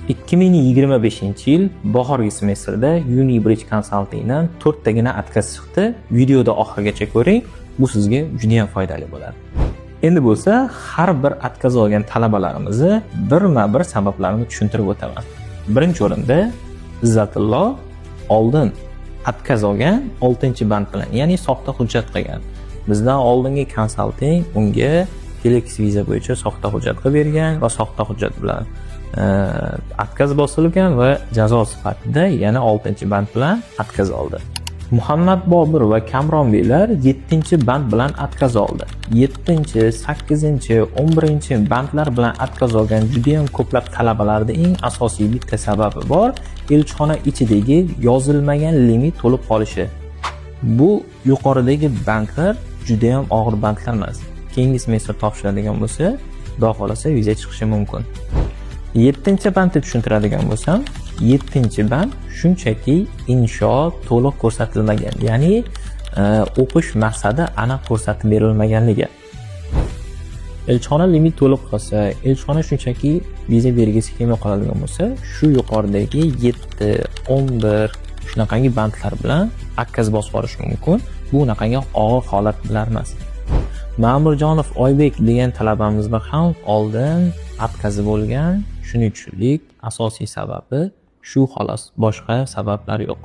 2025-yil bahorgi semestrda Unibridge Consultingdan 4 tagina отказ chiqdi. Videoda oxirigacha ko'ring, bu sizga juda ham foydali bo'ladi. Endi bo'lsa, har bir отказ olgan talabalarimizni birma-bir sabablarini tushuntirib o'taman. Birinchi o'rinda Izzatullo oldin отказ olgan 6-band bilan, ya'ni soxta hujjat qilgan. Bizdan oldingi konsalting unga Telex viza bo'yicha soxta hujjat qilib bergan va soxta hujjat bilan отказ bosilgan va jazo sifatida yana 6-band bilan отказ oldi. Muhammad Bobur va Kamron Beylar 7-band bilan отказ oldi. 7, 8, 11-bandlar bilan отказ olgan juda ham ko'plab talabalarda eng asosiy bitta sababi bor, elchixona ichidagi yozilmagan limit to'lib qolishi. Bu yuqoridagi bandlar juda ham og'ir bandlar emas. Keyingi semestr topshiradigan bo'lsa, xudo xolasa viza chiqishi mumkin. 7-bandni tushuntiradigan bo'lsam, 7-band shunchaki insho to'liq ko'rsatilmagan, ya'ni o'qish maqsadi aniq ko'rsatib berilmaganligi. Elchixona limit to'lib qolsa, elchixona shunchaki viza bergisi kelmay qoladigan bo'lsa, shu yuqoridagi 7, 11 shunaqangi bandlar bilan akkaz bosib olish mumkin. Bu unaqangi og'ir holatlar emas. Ma'murjonov Oybek degan talabamizda ham oldin atkazi bo'lgan. Shuning uchunlik asosiy sababi shu xolos, boshqa sabablar yo'q.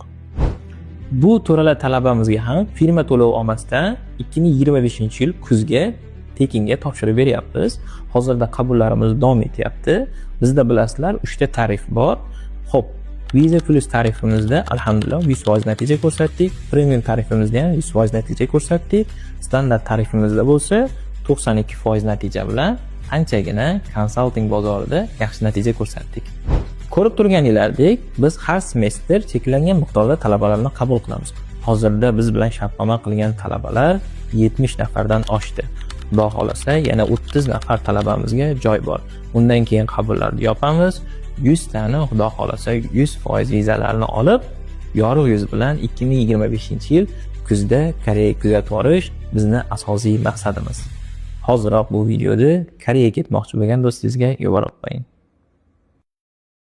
Bu to'rala talabamizga ham firma to'lov olmasdan 2025-yil kuzga tekinga topshirib beryapmiz. Hozirda qabullarimiz davom etyapti. Bizda bilasizlar 3 ta tarif bor. Xo'p, Visa Plus tarifimizda alhamdulillah 100% natija ko'rsatdik. Premium tarifimizda ham 100% natija ko'rsatdik. Standart tarifimizda bo'lsa 92% natija bilan anchagina konsalting bozorida yaxshi natija ko'rsatdik. Ko'rib turganingizdek, biz har semestr cheklangan miqdorda talabalarni qabul qilamiz. Hozirda biz bilan shartnoma qilgan talabalar 70 nafardan oshdi. Xudo xolasa yana 30 nafar talabamizga joy bor. Undan keyin qabullarni yopamiz. 100 tani xudo xolasa 100% vizalarni olib, yorug' yuz bilan 2025-yil kuzda Koreyaga kuzatib borish bizning asosiy maqsadimiz. Hoziroq bu videoda Koreyaga ketmoqchi bo'lgan do'stingizga yuborib qo'ying.